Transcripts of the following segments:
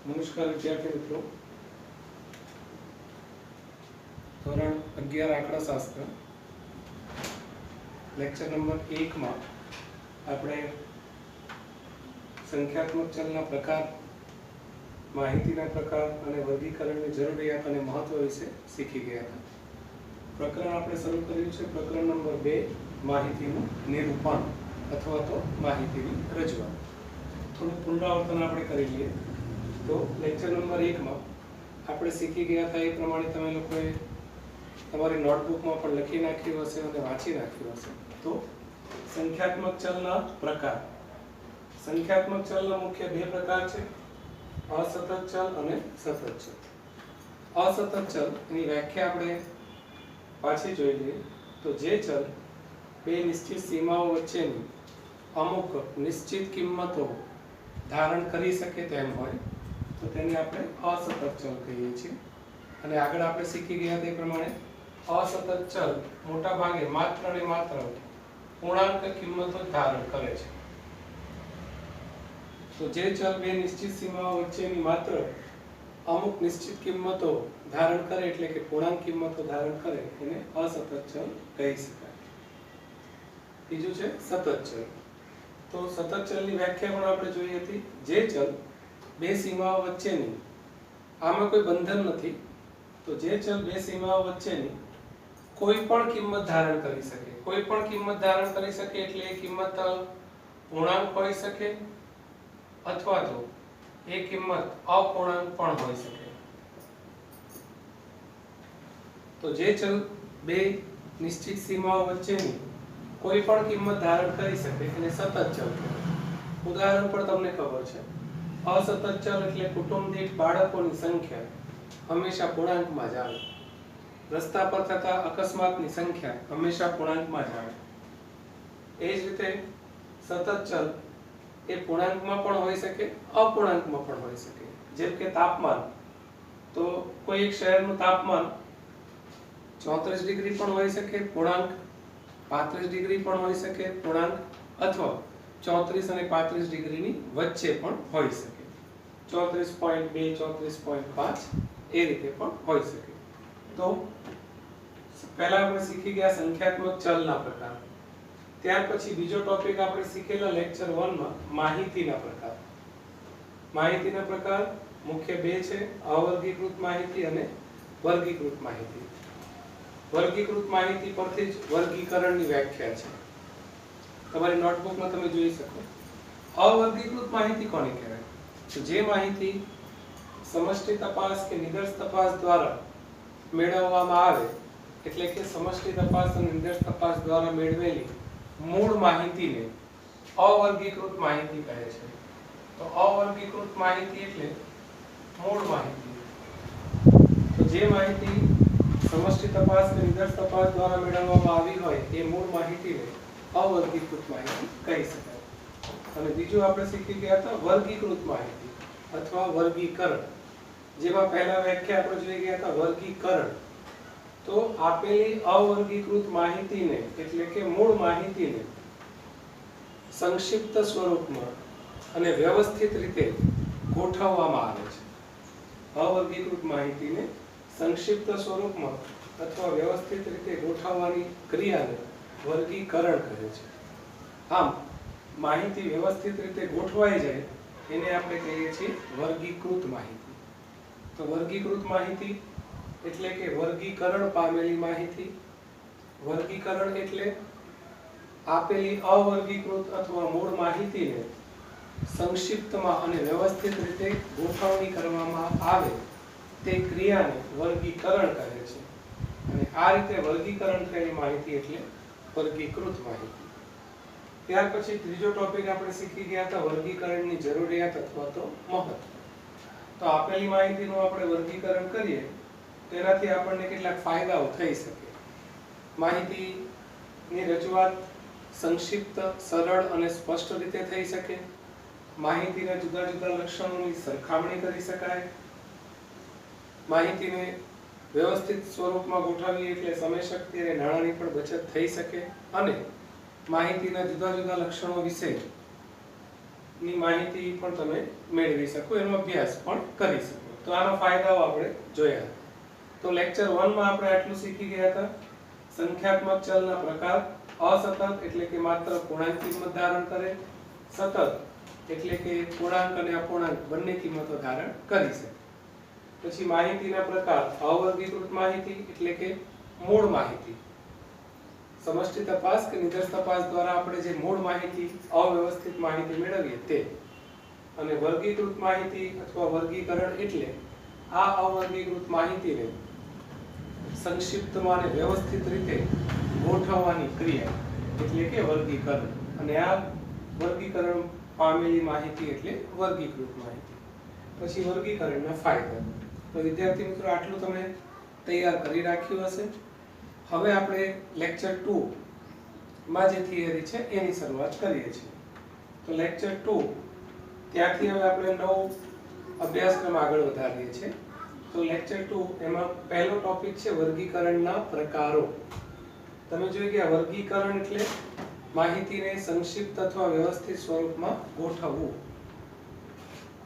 નમસ્કાર વિદ્યાર્થી મિત્રો, ધોરણ 11 આંકડાશાસ્ત્ર લેક્ચર નંબર 1 માં આપણે સંખ્યાત્મક ચલના પ્રકાર, માહિતીના પ્રકાર અને વર્ગીકરણની જરૂરિયાત અને મહત્વ વિશે શીખી ગયા હતા. પ્રકરણ આપણે શરૂ કર્યું છે પ્રકરણ નંબર 2, માહિતીનું નિરૂપણ અથવા તો માહિતીની રજૂઆત. થોડું પુનરાવર્તન આપણે કરી લઈએ. તો લેક્ચર નંબર 1 માં આપણે શીખી ગયા હતા એ પ્રમાણે તમે લોકોએ તમારી નોટબુકમાં પણ લખી નાખ્યું હશે અને વાંચી નાખ્યું હશે. તો સંખ્યાત્મક ચલના પ્રકાર. સંખ્યાત્મક ચલના મુખ્ય બે પ્રકાર છે, અસતત ચલ અને સતત ચલ. અસતત ચલ એની વ્યાખ્યા આપણે પાછી જોઈ લઈએ. તો જે ચલ બે નિશ્ચિત સીમાઓ વચ્ચેની અમુક નિશ્ચિત કિંમતો ધારણ કરી શકે તેમ હોય તો તેને આપણે અસતત ચલ કહીએ છીએ. અને આગળ આપણે શીખી ગયા તે પ્રમાણે અસતત ચલ મોટા ભાગે માત્ર ને માત્ર પૂર્ણાંક કિંમતો ધારણ કરે છે. તો જે ચલ બે નિશ્ચિત સીમાઓ વચ્ચેની માત્ર અમુક નિશ્ચિત કિંમતો ધારણ કરે એટલે કે પૂર્ણાંક કિંમતો ધારણ કરે એને અસતત ચલ કહી શકાય. બીજું છે સતત ચલ. તો સતત ચલની વ્યાખ્યા પણ આપણે જોઈ હતી. જે ચલ બે સીમાઓ વચ્ચેની, આમાં કોઈ બંધન નથી, તો જે ચલ બે સીમાઓ વચ્ચેની કોઈ પણ કિંમત ધારણ કરી શકે. કોઈ પણ કિંમત ધારણ કરી શકે એટલે એ કિંમત પૂર્ણાંક હોઈ શકે અથવા તો એ કિંમત અપૂર્ણાંક પણ હોઈ શકે. તો જે ચલ બે નિશ્ચિત સીમાઓ વચ્ચેની કોઈ પણ કિંમત ધારણ કરી શકે એને સતત ચલ કહેવાય. ઉદાહરણ પણ તમને ખબર છે. અસતત ચલ એટલે કુટુંબ દીઠ બાળકોની સંખ્યા હંમેશા પૂર્ણાંકમાં જ આવે. રસ્તા પર થતા અકસ્માતની સંખ્યા હંમેશા પૂર્ણાંકમાં જ આવે. એ જ રીતે સતત ચલ એ પૂર્ણાંકમાં પણ હોઈ શકે, અપૂર્ણાંકમાં પણ હોઈ શકે. જેમ કે તાપમાન. તો કોઈ એક શહેરનું તાપમાન 34 ડિગ્રી પણ હોઈ શકે પૂર્ણાંક, 35 ડિગ્રી પણ હોઈ શકે પૂર્ણાંક, અથવા 34 અને 35 ડિગ્રીની વચ્ચે પણ હોઈ શકે. 34.2 34.5 એ રીતે પણ હોઈ શકે. તો પહેલા આપણે શીખી ગયા સંખ્યાત્મક ચલના પ્રકાર. ત્યાર પછી બીજો ટોપિક આપણે શીખેલા લેક્ચર 1 માં માહિતીના પ્રકાર. માહિતીના પ્રકાર મુખ્ય બે છે, અવર્ગીકૃત માહિતી અને વર્ગીકૃત માહિતી. વર્ગીકૃત માહિતી પરથી જ વર્ગીકરણની વ્યાખ્યા છે. તમારી નોટબુકમાં તમે જોઈ શકો. અવર્ગીકૃત માહિતી કોને કહેવાય? તો જે માહિતી સમષ્ટિ તપાસ કે નિદર્શ તપાસ દ્વારા મેળવવામાં આવે, એટલે કે સમષ્ટિ તપાસ અને નિદર્શ તપાસ દ્વારા મેળવેલી મૂળ માહિતીને અવર્ગીકૃત માહિતી કહે છે. તો અવર્ગીકૃત માહિતી એટલે મૂળ માહિતી. તો જે માહિતી સમષ્ટિ તપાસ કે નિદર્શ તપાસ દ્વારા મેળવવામાં આવી હોય એ મૂળ માહિતીને અવર્ગીકૃત માહિતી કહી શકાય. અને બીજું આપણે શીખી ગયા હતા વર્ગીકૃત માહિતી અથવા વર્ગીકરણ. જેમાં પહેલા વ્યાખ્યા આપણે જોઈ ગયા હતા વર્ગીકરણ. તો આપેલી અવર્ગીકૃત માહિતીને એટલે કે મૂળ માહિતીને સંક્ષિપ્ત સ્વરૂપમાં અને વ્યવસ્થિત રીતે ગોઠવવામાં આવે છે. અવર્ગીકૃત માહિતીને સંક્ષિપ્ત સ્વરૂપમાં અથવા વ્યવસ્થિત રીતે ગોઠવવાની ક્રિયાને વર્ગીકરણ કહે છે. આમ માહિતી વ્યવસ્થિત રીતે ગોઠવાઈ જાય એને આપણે કહીએ છીએ વર્ગીકૃત માહિતી. તો વર્ગીકૃત માહિતી એટલે કે વર્ગીકરણ પામેલી માહિતી. વર્ગીકરણ એટલે આપેલી અવર્ગીકૃત અથવા મૂળ માહિતીને સંક્ષિપ્તમાં અને વ્યવસ્થિત રીતે ગોઠવણી કરવામાં આવે તે ક્રિયાને વર્ગીકરણ કહે છે. અને આ રીતે વર્ગીકરણ થયેલી માહિતી એટલે વર્ગીકૃત માહિતી. ત્યાર પછી ત્રીજો ટોપિક આપણે શીખી ગયા હતા વર્ગીકરણની જરૂરિયાત અથવા તો મહત્વ. તો આપેલી માહિતીનું આપણે વર્ગીકરણ કરીએ તેનાથી આપણને કેટલાક ફાયદાઓ થઈ શકે. માહિતીની રજૂઆત સંક્ષિપ્ત, સરળ અને સ્પષ્ટ રીતે થઈ શકે. માહિતીના જુદા જુદા લક્ષણોની સરખામણી કરી શકાય. માહિતીને વ્યવસ્થિત સ્વરૂપમાં ગોઠવીએ એટલે સમય, શક્તિ અને નાણાંની પણ બચત થઈ શકે. અને માહિતીના જુદા જુદા લક્ષણો વિશે ની માહિતી પણ તમે મેળવી શકો, એનો અભ્યાસ પણ કરી શકો. તો આનો ફાયદાઓ આપણે જોયા. તો લેક્ચર 1 માં આપણે આટલું શીખી ગયા હતા. સંખ્યાત્મક ચલના પ્રકાર. અસતત એટલે કે માત્ર પૂર્ણાંક કિંમત ધારણ કરે. સતત એટલે કે પૂર્ણાંક અને અપૂર્ણાંક બંને કિંમતો ધારણ કરી શકે. પછી માહિતીના પ્રકાર. અવર્ગીકૃત માહિતી એટલે કે મૂળ માહિતી. સમષ્ટિ તપાસ કે નિદર્શ તપાસ દ્વારા આપણે જે મૂળ માહિતી, અવ્યવસ્થિત માહિતી મેળવીએ તે. અને વર્ગીકૃત માહિતી અથવા વર્ગીકરણ એટલે આ અવર્ગીકૃત માહિતીને સંક્ષિપ્તમાં અને વ્યવસ્થિત રીતે ગોઠવવાની ક્રિયા એટલે કે વર્ગીકરણ. અને આ વર્ગીકરણ પામેલી માહિતી એટલે વર્ગીકૃત માહિતી. પછી વર્ગીકરણના ફાયદા. તો વિદ્યાર્થી મિત્રો આટલું તમે તૈયાર કરી રાખ્યું હશે. હવે આપણે લેક્ચર 2 માં જે થિયરી છે એની શરૂઆત કરીએ છીએ. તો લેક્ચર 2 ત્યાંથી હવે આપણે નવો અભ્યાસક્રમ આગળ વધારીએ છીએ. તો લેક્ચર 2 એમાં પહેલો ટોપિક છે વર્ગીકરણના પ્રકારો. તમે જોઈ ગયા વર્ગીકરણ એટલે માહિતીને સંક્ષિપ્ત અથવા વ્યવસ્થિત સ્વરૂપમાં ગોઠવવું.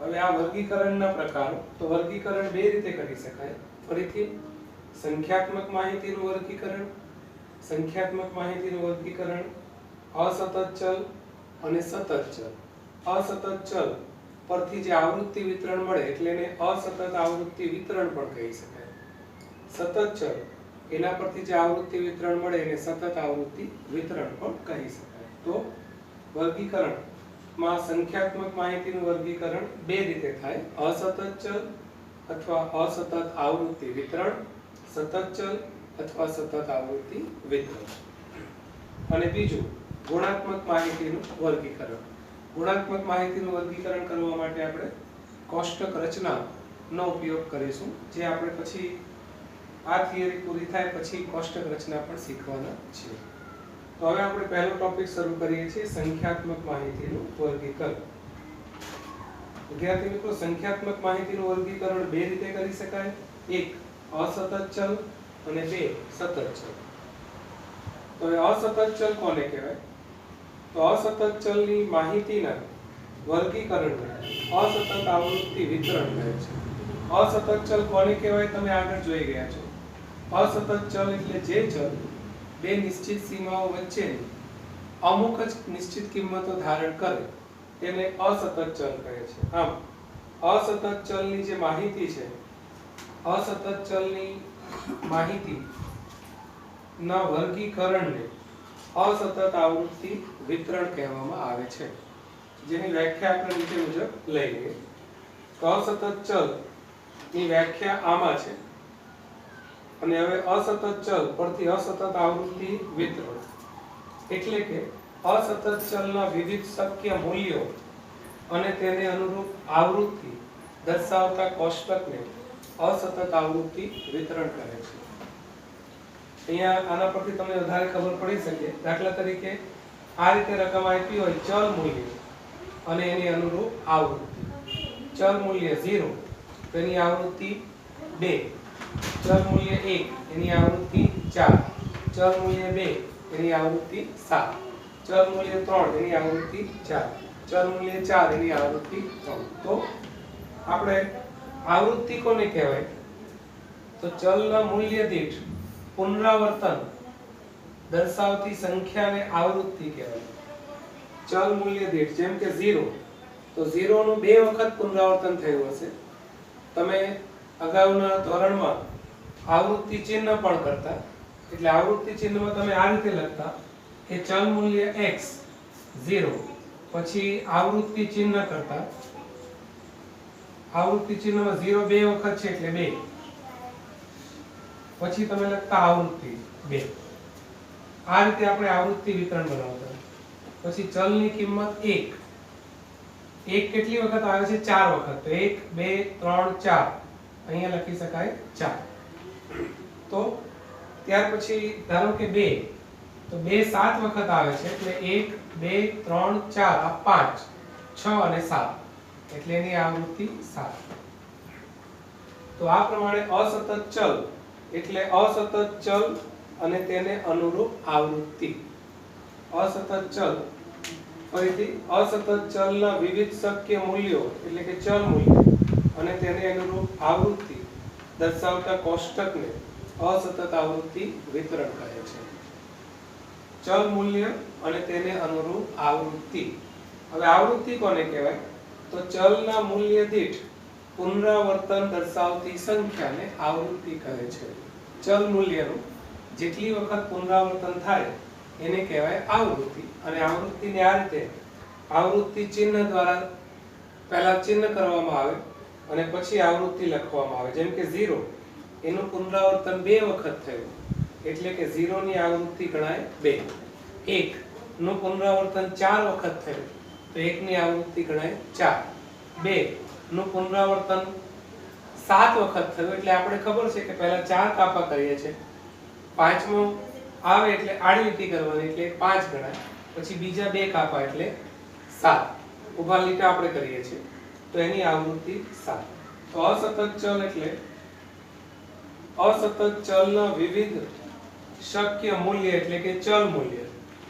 હવે આ વર્ગીકરણના પ્રકારો. તો વર્ગીકરણ બે રીતે કરી શકાય. ફરીથી સંખ્યાત્મક માહિતીનું વર્ગીકરણ. સંખ્યાત્મક માહિતીનું વર્ગીકરણ અસતત ચલ અને સતત ચલ. અસતત ચલ પરથી જે આવૃત્તિ વિતરણ મળે એટલે એને અસતત આવૃત્તિ વિતરણ પણ કહી શકાય. સતત ચલ એના પરથી જે આવૃત્તિ વિતરણ મળે એને સતત આવૃત્તિ વિતરણ પણ કહી શકાય. તો વર્ગીકરણમાં સંખ્યાત્મક માહિતીનું વર્ગીકરણ બે રીતે થાય. અસતત ચલ અથવા અસતત આવૃત્તિ વિતરણ, સતત ચલ અથવા સતત આવૃત્તિ વિતરણ. અને બીજું ગુણાત્મક માહિતીનું વર્ગીકરણ. ગુણાત્મક માહિતીનું વર્ગીકરણ કરવા માટે આપણે કોષ્ટક રચનાનો ઉપયોગ કરીશું, જે આપણે પછી આ થિયરી પૂરી થાય પછી કોષ્ટક રચના પણ શીખવાના છે. તો હવે આપણે પહેલો ટોપિક શરૂ કરીએ છીએ, સંખ્યાત્મક માહિતીનું વર્ગીકરણ. વિદ્યાર્થી મિત્રો, સંખ્યાત્મક માહિતીનું વર્ગીકરણ બે રીતે કરી શકાય. એક અસતત ચલ અને બે સતત ચલ. તો અસતત ચલ કોને કહેવાય? તો અસતત ચલની માહિતીના વર્ગીકરણને અસતત આવૃત્તિ વિતરણ કહે છે. અસતત ચલ કોને કહેવાય તમે આગળ જોઈ ગયા છો. અસતત ચલ એટલે જે ચલ બે નિશ્ચિત સીમાઓ વચ્ચેની અમુક જ નિશ્ચિત કિંમતો ધારણ કરે તેને અસતત ચલ કહે છે. આમ અસતત ચલની જે માહિતી છે, અસતત ચલની માહિતી ના વર્ગીકરણને અસતત આવૃત્તિ વિતરણ કહેવામાં આવે છે, જેની વ્યાખ્યા આપણે નીચે મુજબ લઈ લઈએ. તો અસતત ચલ ની વ્યાખ્યા આમાં છે. અને હવે અસતત ચલ પરથી અસતત આવૃત્તિ વિતરણ એટલે કે અસતત ચલના વિવિધ શક્ય મૂલ્યો અને તેને અનુરૂપ આવૃત્તિ દર્શાવતા કોષ્ટકને અસતત આવૃત્તિ વિતરણ કહે છે. અહીંયા આના પરથી તમને વધારે ખબર પડી શકે. દાખલા તરીકે આ રીતે રકમ આપી હોય ચલ મૂલ્ય અને એની અનુરૂપ આવૃત્તિ. ચલ મૂલ્ય 0 તેની આવૃત્તિ 2, ચલ મૂલ્ય 1 એની આવૃત્તિ 4, ચલ મૂલ્ય 2 એની આવૃત્તિ 7, ચલ મૂલ્ય 3 એની આવૃત્તિ 4, ચલ મૂલ્ય 4 એની આવૃત્તિ 3. તો આપણે આવૃત્તિ કોને કહેવાય? તો ચલના મૂલ્ય દીઠ પુનરાવર્તન દર્શાવતી સંખ્યાને આવૃત્તિ કહેવાય. ચલ મૂલ્ય દીઠ જેમ કે 0, તો 0 નું 2 વખત પુનરાવર્તન થયું હશે. તમે અગાઉના ધોરણમાં આવૃત્તિ ચિહ્ન પણ કરતા. એટલે આવૃત્તિ ચિહ્નમાં તમે આ રીતે લખતા કે ચલ મૂલ્ય x 0 પછી આવૃત્તિ ચિહ્ન કરતા. આવૃત્તિ ચિહ્નમાં 0 2 વખત છે એટલે 2, પછી તમે લખતા આવૃત્તિ 2. આ રીતે આપણે આવૃત્તિ વિતરણ બનાવતા. પછી ચલની કિંમત 1 કેટલી વખત આવે છે? 4 વખત. તો 1 2 3 4 અહીંયા લખી શકાય 4. તો ત્યાર પછી ધારો કે 2, તો 2 7 વખત આવે છે એટલે 1 2 3 4 આ 5 6 અને 7 એટલે એની આવૃત્તિ 7. તો આ પ્રમાણે અસતત ચલ એટલે અસતત ચલ અને તેને અનુરૂપ આવૃત્તિ. અસતત ચલ ફરીથી અસતત ચલના વિવિધ શક્ય મૂલ્યો એટલે કે ચલ મૂલ્ય અને તેને અનુરૂપ આવૃત્તિ દર્શાવતા કોષ્ટકને અસતત આવૃત્તિ વિતરણ કહે છે. ચલ મૂલ્ય અને તેને અનુરૂપ આવૃત્તિ. હવે આવૃત્તિ કોને કહેવાય? તો ચલના મૂલ્ય દીઠ પુનરાવર્તન દર્શાવતી સંખ્યાને આવૃત્તિ કહે છે. ચલ મૂલ્યનું જેટલી વખત પુનરાવર્તન થાય એને કહેવાય આવૃત્તિ. અને આવૃત્તિને આ રીતે આવૃત્તિ ચિહ્ન દ્વારા પહેલા ચિહ્ન કરવામાં આવે અને પછી આવૃત્તિ લખવામાં આવે. જેમ કે 0 એનું પુનરાવર્તન 2 વખત થયું એટલે કે 0 ની આવૃત્તિ ગણાય 2. 1 નું પુનરાવર્તન 4 વખત થયું તો 1 ની આવૃત્તિ ગણાય 4. 2 નું પુનરાવર્તન 7 વખત થયું એટલે આપણે ખબર છે કે પહેલા 4 કાપા કરીએ છીએ, પાંચમો આવે એટલે આડી લીટી કરવાની એટલે 5 ગણાય, પછી બીજા 2 કાપા એટલે 7 ઊભા લીટા આપણે કરીએ છીએ તો એની આવૃત્તિ 7. તો અસતત ચલ એટલે અસતત ચલના વિવિધ શક્ય મૂલ્ય એટલે કે ચલ મૂલ્ય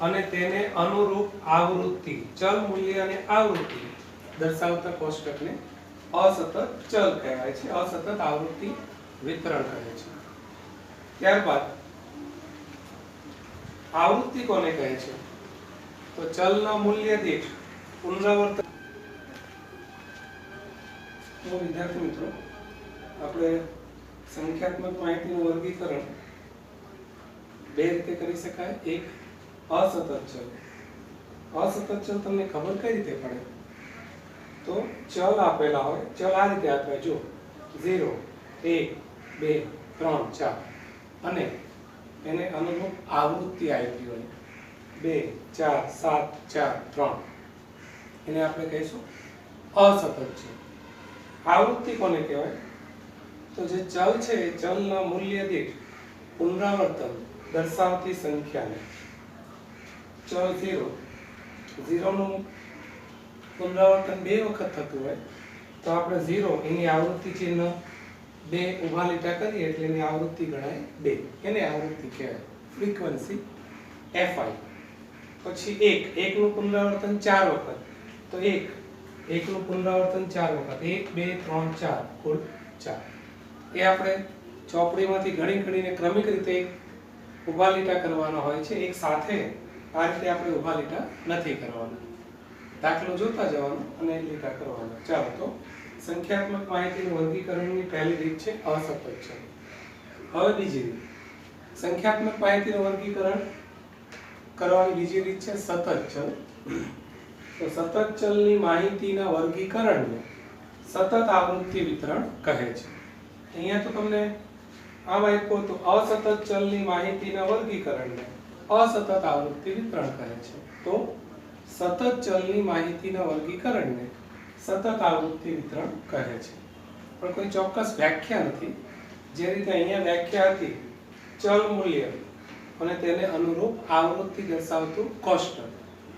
અને તેને અનુરૂપ આવૃત્તિ. ચલ મૂલ્ય અને આવૃત્તિ દર્શાવતા કોષ્ટકને અસતત ચલ કહેવાય છે, અસતત આવૃત્તિ વિતરણ કહે છે. ત્યારબાદ આવૃત્તિ કોને કહે છે? તો ચલના મૂલ્ય દીઠ પુનરાવર્તન. તો વિદ્યાર્થી મિત્રો, આપણે સંખ્યાત્મક માહિતીનું વર્ગીકરણ બે રીતે કરી શકાય. એક અસતત ચલ. અસતત ચલ તમને ખબર કઈ રીતે પડે? તો ચલ આપેલા હોય, ચલ આ રીતે આપેલા જો 0 1 2 3 4 અને એને અનુરૂપ આવૃત્તિ આપી હોય 2 4 7 4 3, એને આપણે કહીશું અસતત છે. આવૃત્તિ કોને કહેવાય? તો જે ચલ છે એ ચલના મૂલ્ય દીઠ પુનરાવર્તન દર્શાવતી સંખ્યાને. ચલ 0 નું પુનરાવર્તન 2 વખત થતું હોય તો આપણે 0 એની આવૃત્તિ ચિહ્ન 2 ઊભા લીટા કરીએ એટલે એની આવૃત્તિ ગણાય 2, એને આવૃત્તિ કહેવાય, ફ્રીક્વન્સી fi. પછી 1 નું પુનરાવર્તન 4 વખત તો 1 નું પુનરાવર્તન 4 વખત 1 2 3 4 કુલ 4. એ આપણે ચોપડીમાંથી ઘણીને ક્રમિક રીતે ઊભા લીટા કરવાના હોય છે, એક સાથે આ રીતે આપણે ઊભા લીટા નથી કરવાના. દાખલો જોતા જવાનું અને લીટા કરવાના. ચાલો, તો સંખ્યાત્મક માહિતીનું વર્ગીકરણની પહેલી રીત છે અસતત ચલ. હવે બીજી રીત, સંખ્યાત્મક માહિતીનું વર્ગીકરણ કરવાની બીજી રીત છે સતત ચલ. તો સતત ચલની માહિતીના વર્ગીકરણને સતત આવૃત્તિ વિતરણ કહે છે. અહીંયા તો તમને આમ આપ્યો તો અસતત ચલની માહિતીના વર્ગીકરણને અસતત આવૃત્તિ વિતરણ કહે છે. તો સતત ચલની માહિતીના વર્ગીકરણને સતત આવૃત્તિ વિતરણ કહે છે. પણ કોઈ ચોક્કસ વ્યાખ્યા નથી. જે રીતે અહીંયા વ્યાખ્યા હતી ચલ મૂલ્ય અને તેને અનુરૂપ આવૃત્તિ દર્શાવતું કોષ્ટક,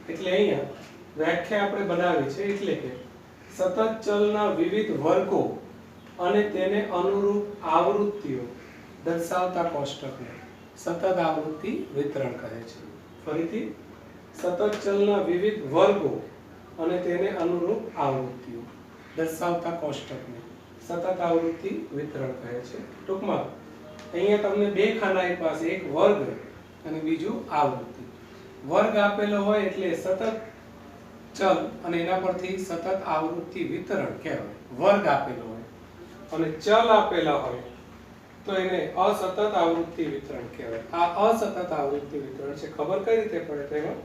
એટલે અહીંયા વ્યાખ્યા આપણે બનાવી છે. એટલે કે સતત ચલના વિવિધ વર્ગો અને તેને અનુરૂપ આવૃત્તિઓ દર્શાવતા કોષ્ટકને સતત આવૃત્તિ વિતરણ કહે છે. ફરીથી, સતત ચલના વિવિધ વર્ગો અને તેને અનુરૂપ આવૃત્તિઓ દર્શાવતા કોષ્ટકને સતત આવૃત્તિ વિતરણ કહે છે. ટૂંકમાં અહીંયા તમને બે ખાના આપ્યા છે, એક વર્ગ અને બીજું આવૃત્તિ. વર્ગ આપેલો હોય એટલે સતત ચલ અને એના પરથી સતત આવૃત્તિ વિતરણ કહેવાય. વર્ગ આપેલો હોય અને ચલ આપેલા હોય તો એને અસતત આવૃત્તિ વિતરણ કહેવાય. આ અસતત આવૃત્તિ વિતરણ છે. ખબર કઈ રીતે પડે? તેમાં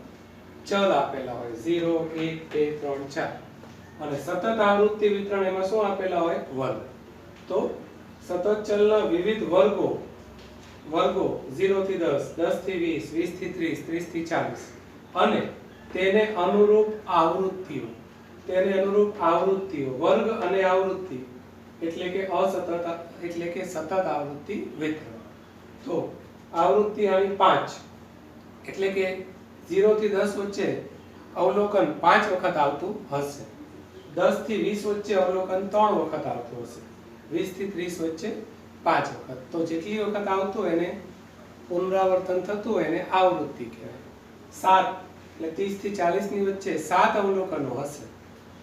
ચલ આપેલા હોય 0 1 2 3 4 અને સતત આવૃત્તિ વિતરણ એમાં શું આપેલા હોય? વર્ગ. તો સતત ચલના વિવિધ વર્ગો 0 થી 10 10 થી 20 20 થી 30 30 થી 40 અને તેને અનુરૂપ આવૃત્તિઓ વર્ગ અને આવૃત્તિ એટલે કે સતત આવૃત્તિ વિતરણ. તો આવૃત્તિ આની 5 એટલે કે 0 થી 10 વચ્ચે અવલોકન 5 વખત આવતું હશે, 10 થી 20 વચ્ચે અવલોકન 3 વખત આવતું હશે, 20 થી 30 વચ્ચે 5 વખત. તો જેટલી વખત આવતું એને પુનરાવર્તન થતું એને આવૃત્તિ કહેવાય. 7 એટલે 30 થી 40 ની વચ્ચે 7 અવલોકનો હશે.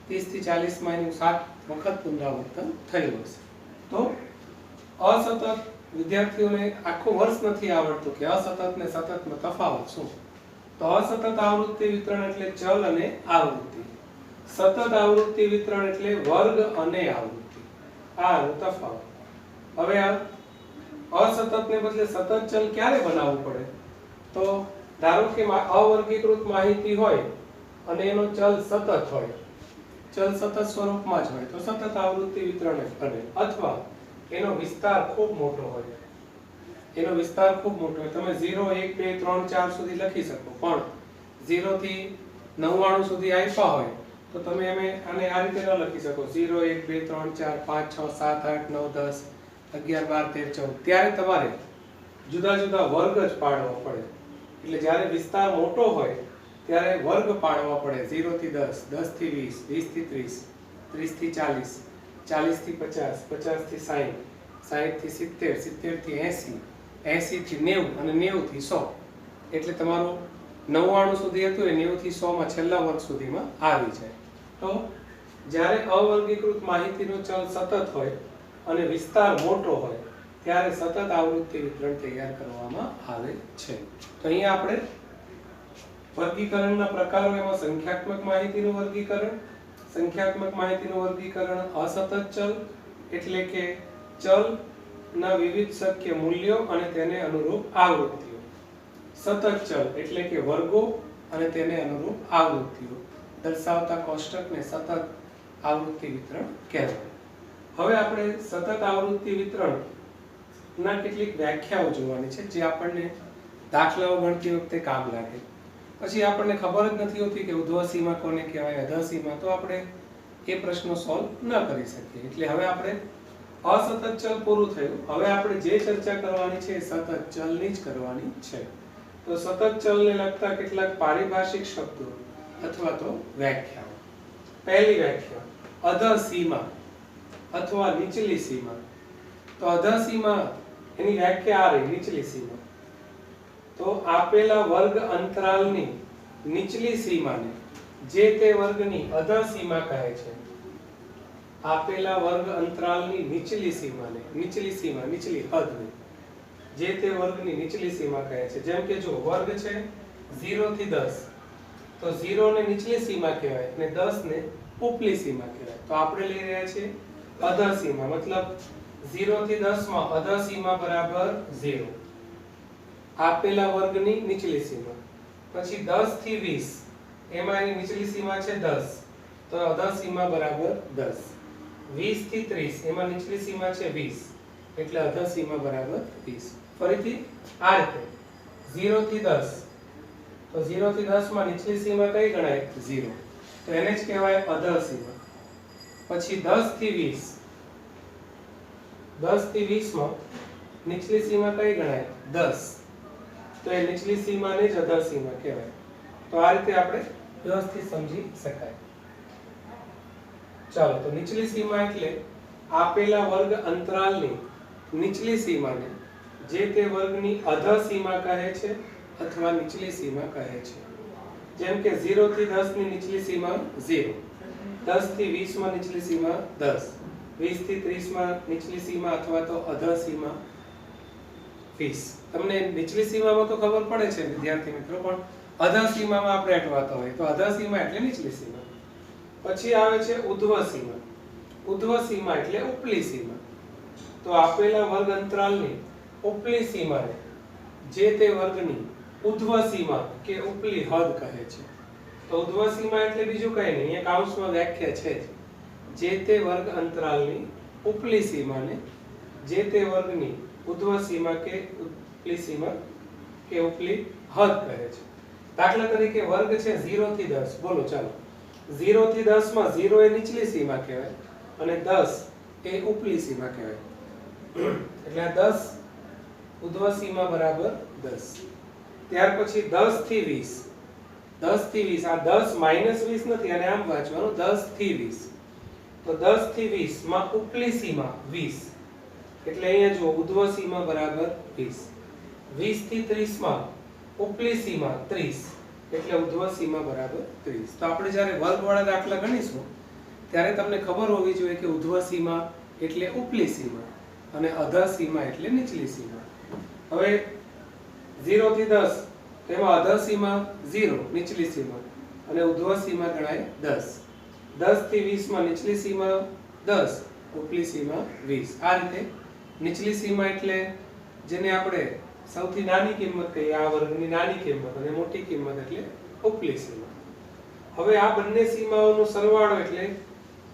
30 થી 40 માં એનું 7 વખત પુનરાવર્તન થયું હશે. તો અસતત વિદ્યાર્થીઓને આખું વર્ષ નથી આવડતું કે અસતત ને સતતનો તફાવત શું. તો અસતત આવૃત્તિ વિતરણ એટલે ચલ અને આવૃત્તિ. સતત આવૃત્તિ વિતરણ એટલે વર્ગ અને આવૃત્તિ. આ તફાવત. હવે આ અસતત ને બદલે સતત ચલ ક્યારે બનાવવું પડે? તો ધારો કે અવર્ગીકૃત માહિતી હોય અને એનો ચલ સતત હોય, ચલ સતત સ્વરૂપમાં જ હોય તો સતત આવૃત્તિ વિતરણ બને. અથવા એનો વિસ્તાર ખૂબ મોટો હોય, એનો વિસ્તાર ખૂબ મોટો હોય, તમે 0 1 2 3 4 સુધી લખી શકો, પણ 0 થી 99 સુધી આપ્યા હોય તો તમે આને આ રીતે ન લખી શકો 0 1 2 3 4 5 6 7 8 9 10 11 12 13 14. ત્યારે તમારે જુદા જુદા વર્ગ જ પાડવા પડે. એટલે જ્યારે વિસ્તાર મોટો હોય ત્યારે વર્ગ પાડવા પડે. 0 થી 10, 10 થી 20, 20 થી 30, 30 થી 40, 40 થી 50, 50 થી 60, 60 થી 70, 70 થી 80, 80 થી 90 અને 90 થી 100. એટલે તમારું 99 સુધી હતું એ 90 થી 100 માં છેલ્લા વર્ગ સુધીમાં આવી જાય. તો જ્યારે અવર્ગીકૃત માહિતીનો ચલ સતત હોય અને વિસ્તાર મોટો હોય ત્યારે સતત આવૃત્તિ વિતરણ તૈયાર કરવામાં આવે છે. તો અહીંયા આપણે વર્ગીકરણના પ્રકારો, એમાં સંખ્યાત્મક માહિતીનું વર્ગીકરણ, સંખ્યાત્મક માહિતીનું વર્ગીકરણ અસતત ચલ એટલે કે ચલના વિવિધ શક્ય મૂલ્યો અને તેને અનુરૂપ આવૃત્તિઓ. સતત ચલ એટલે કે વર્ગો અને તેને અનુરૂપ આવૃત્તિઓ દર્શાવતા કોષ્ટકને સતત આવૃત્તિ વિતરણ કહેવાય. હવે આપણે સતત આવૃત્તિ વિતરણ ના કેટલીક વ્યાખ્યાઓ જોવાની છે જે આપણને દાખલાઓ ગણતી વખતે કામ લાગે. પછી આપણને ખબર જ નથી હોતી કે ઉધ્વ સીમા કોને કહેવાય, અધઃ સીમા, તો આપણે એ પ્રશ્નો સોલ્વ ન કરી શકીએ. એટલે હવે આપણે અસતત ચલ પૂરું થયું. હવે આપણે જે ચર્ચા કરવાની છે એ સતત ચલની જ કરવાની છે. તો સતત ચલને લગતા કેટલાક પારિભાષિક શબ્દો અથવા તો વ્યાખ્યાઓ. પહેલી વ્યાખ્યા અધઃ સીમા અથવા નીચલી સીમા. તો અધઃ સીમા એની વ્યાખ્યા આ રહી, નીચલી સીમા. તો આપેલા વર્ગ અંતરાલની નીચલી સીમાને જે તે વર્ગની અધઃ સીમા કહે છે. આપેલા વર્ગ અંતરાલની નીચલી સીમાને, નીચલી સીમા, નીચલી હદને જે તે વર્ગની નીચલી સીમા કહે છે. જેમ કે જો વર્ગ છે 0 થી 10, તો 0 ને નીચલી સીમા કહેવાય અને 10 ને ઉપલી સીમા કહેવાય. તો આપણે લઈ રહ્યા છીએ અધઃ સીમા, મતલબ 0 થી 10 માં અધઃ સીમા બરાબર 0, આપેલા વર્ગની નીચલી સીમા. પછી 10 થી 20 એમાં એની નીચલી સીમા છે 10, તો અધઃ સીમા બરાબર 10. 20 થી 30 એમાં નીચલી સીમા છે 20, એટલે અધઃ સીમા બરાબર 20. ફરીથી આ રીતે 0 થી 10, તો 0 થી 10 માં નીચલી સીમા કઈ ગણાય? 0, તો એને જ કહેવાય અધઃ સીમા. પછી 10 થી 20, 10 થી 20 માં નીચલી સીમા કઈ ગણાય? 10, તો એ નીચલી સીમાને જ અધઃ સીમા કહેવાય. તો આ રીતે આપણે વ્યવસ્થિત સમજી શકાય. ચાલો, તો નીચલી સીમા એટલે આપેલા વર્ગ અંતરાલની નીચલી સીમાને જે તે વર્ગની અધઃ સીમા કહે છે અથવા નીચલી સીમા કહે છે. જેમ કે 0 થી 10 ની નીચલી સીમા 0, 10 થી 20 માં નીચલી સીમા 10, 20 થી 30 માં નીચલી સીમા અથવા તો અધઃ સીમા 20. તમને નીચલી સીમામાં તો ખબર પડે છે વિદ્યાર્થી મિત્રો, પણ અધઃ સીમામાં આપણે અટવાતા હોય તો અધઃ સીમા એટલે નીચલી સીમા. પછી આવે છે ઉધ્વ સીમા. ઉધ્વ સીમા એટલે ઉપલી સીમા. તો આપેલા વર્ગ અંતરાલની ઉપલી સીમાને જે તે વર્ગની ઉધ્વ સીમા કે ઉપલી હદ કહે છે. તો ઉધ્વ સીમા એટલે બીજું કંઈ નહીં, અહીંયા કાઉન્સમાં વ્યાખ્યા છે જ. જે તે વર્ગ અંતરાલની ઉપલી સીમાને જે તે વર્ગની ઉધ્વ સીમા કે ઉપલી સીમા કે ઉપલી હદ કહે છે. દાખલા તરીકે વર્ગ છે 0 થી 10. બોલો ચાલો, 0 થી 10 માં 0 એ નીચલી સીમા કહેવાય અને 10 એ ઉપલી સીમા કહેવાય. એટલે આ 10 ઉધ્વ સીમા બરાબર 10. ત્યાર પછી 10 થી 20, 10 થી 20, આ 10 માઈનસ 20 નથી, અને આમ વાંચવાનું 10 થી 20. તો 10 થી 20 માં ઉપલી સીમા 20, એટલે અહીંયા જો ઉધ્વ સીમા બરાબર 20. 20 થી 30 માં ઉપલી સીમા 30, એટલે ઉધ્વ સીમા બરાબર 30. તો આપણે જ્યારે વર્ગવાળા દાખલા ગણીશું ત્યારે તમને ખબર હોવી જોઈએ કે ઉધ્વ સીમા એટલે ઉપલી સીમા અને અધર સીમા એટલે નીચલી સીમા. હવે 0 થી 10 તેમાં અધર સીમા 0 નીચલી સીમા અને ઉધ્વ સીમા ગણાય 10. 10 થી 20 માં નીચલી સીમા 10, ઉપલી સીમા 20. આ રીતે નીચલી સીમા એટલે જેને આપણે સૌથી નાની કિંમત કહીએ, આ વર્ગની નાની કિંમત, અને મોટી કિંમત એટલે ઉપલી સીમા. હવે આ બંને સીમાઓનો સરવાળો એટલે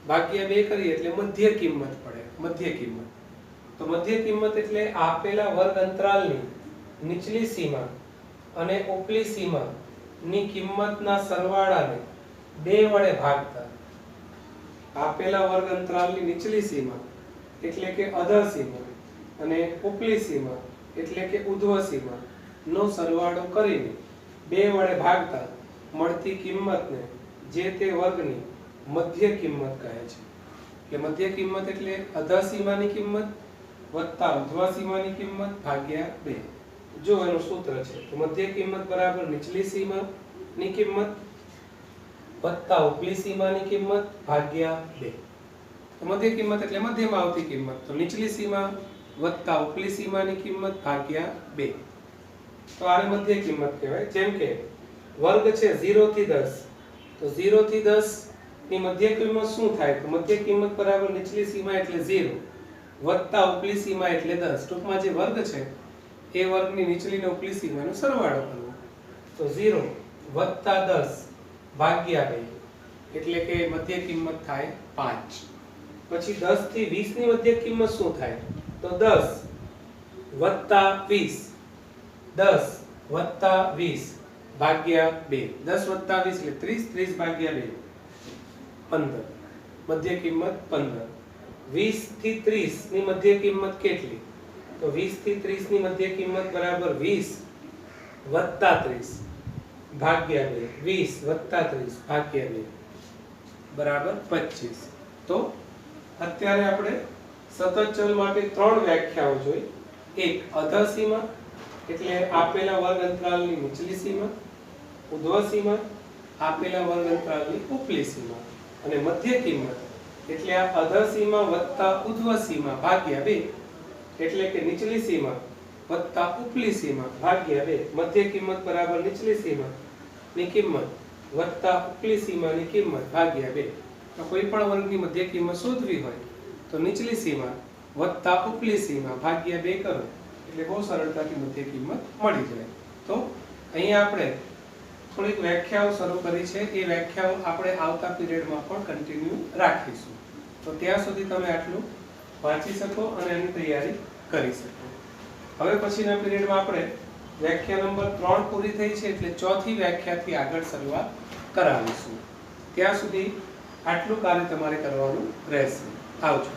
ભાગ્યા 2 કરીએ એટલે મધ્ય કિંમત પડે. મધ્ય કિંમત, તો મધ્ય કિંમત એટલે આપેલા વર્ગ અંતરાલની નીચલી સીમા અને ઉપલી સીમાની કિંમતના સરવાળાને 2 વડે ભાગતા આપેલા વર્ગ અંતરાલની નીચલી સીમા એટલે કે અધર સીમા અને ઉપલી સીમા એટલે કે ઉધ્વ સીમા નો સરવાળો કરીને 2 વડે ભાગતા મળતી કિંમતને જે તે વર્ગની મધ્ય કિંમત કહે છે. એટલે મધ્ય કિંમત એટલે અધર સીમાની કિંમત વત્તા ઉધ્વ સીમાની કિંમત ભાગ્યા 2. જો એનું સૂત્ર છે તો મધ્ય કિંમત બરાબર નીચલી સીમાની કિંમત વત્તા ઉપલી સીમાની કિંમત ભાગ્યા 2. તો મધ્ય કિંમત એટલે મધ્યમાં આવતી કિંમત, તો નીચલી સીમા વત્તા ઉપલી સીમાની કિંમત ભાગ્યા 2. તો આને મધ્ય કિંમત કહેવાય. જેમ કે વર્ગ છે 0 થી 10, તો 0 થી 10 ની મધ્ય કિંમત શું થાય? તો મધ્ય કિંમત બરાબર નીચલી સીમા એટલે 0 વત્તા ઉપલી સીમા એટલે 10. ટૂંકમાં જે વર્ગ છે એ વર્ગની નીચલી અને ઉપલી સીમાનો સરવાળો કરવો. તો 0 વત્તા 10 ભાગ્યા 2 એટલે કે મધ્ય કિંમત થાય 5. પછી 10 થી 20 ની મધ્ય કિંમત શું થાય? તો 10 વત્તા 20, 10 વત્તા 20 ભાગ્યા 2. 10 વત્તા 20 એટલે 30, 30 ભાગ્યા 2 15. મધ્ય કિંમત 15. 20 થી 30 ની મધ્ય કિંમત કેટલી? તો 20 થી 30 ની મધ્ય કિંમત બરાબર 20 વત્તા 30 ભાગ્યા 2. 20 વત્તા 30 ભાગ્યા 2 બરાબર 25. તો અત્યારે આપણે સતત ચલ માટે 3 વ્યાખ્યાઓ જોઈ. એક અધર સીમા એટલે આપેલા વર્ગ અંતરાલની નીચલી સીમા, ઉધ્વ સીમા આપેલા વર્ગ અંતરાલની ઉપલી સીમા, અને મધ્ય કિંમત એટલે આ અધર સીમા વત્તા ઉધ્વ સીમા ભાગ્યા 2 એટલે કે નીચલી સીમા વત્તા ઉપલી સીમા ભાગ્યા 2. મધ્ય કિંમત બરાબર નીચલી સીમાની કિંમત વત્તા ઉપલી સીમાની કિંમત ભાગ્યા 2. તો કોઈ પણ વર્ગની મધ્ય કિંમત શોધવી હોય તો નીચલી સીમા વત્તા ઉપલી સીમા ભાગ્યા 2 કરો એટલે બહુ સરળતાથી મધ્ય કિંમત મળી જાય. તો અહીંયા આપણે થોડીક વ્યાખ્યાઓ શરૂ કરી છે. એ વ્યાખ્યાઓ આપણે આવતા પીરિયડમાં પણ કન્ટિન્યુ રાખીશું. તો ત્યાં સુધી તમે આટલું વાંચી શકો અને એની તૈયારી કરી શકો. હવે પછીના પીરિયડમાં આપણે વ્યાખ્યા નંબર 3 પૂરી થઈ છે એટલે ચોથી વ્યાખ્યાથી આગળ શરૂઆત કરાવીશું. ત્યાં સુધી આટલું કાર્ય તમારે કરવાનું રહેશે. આવજો.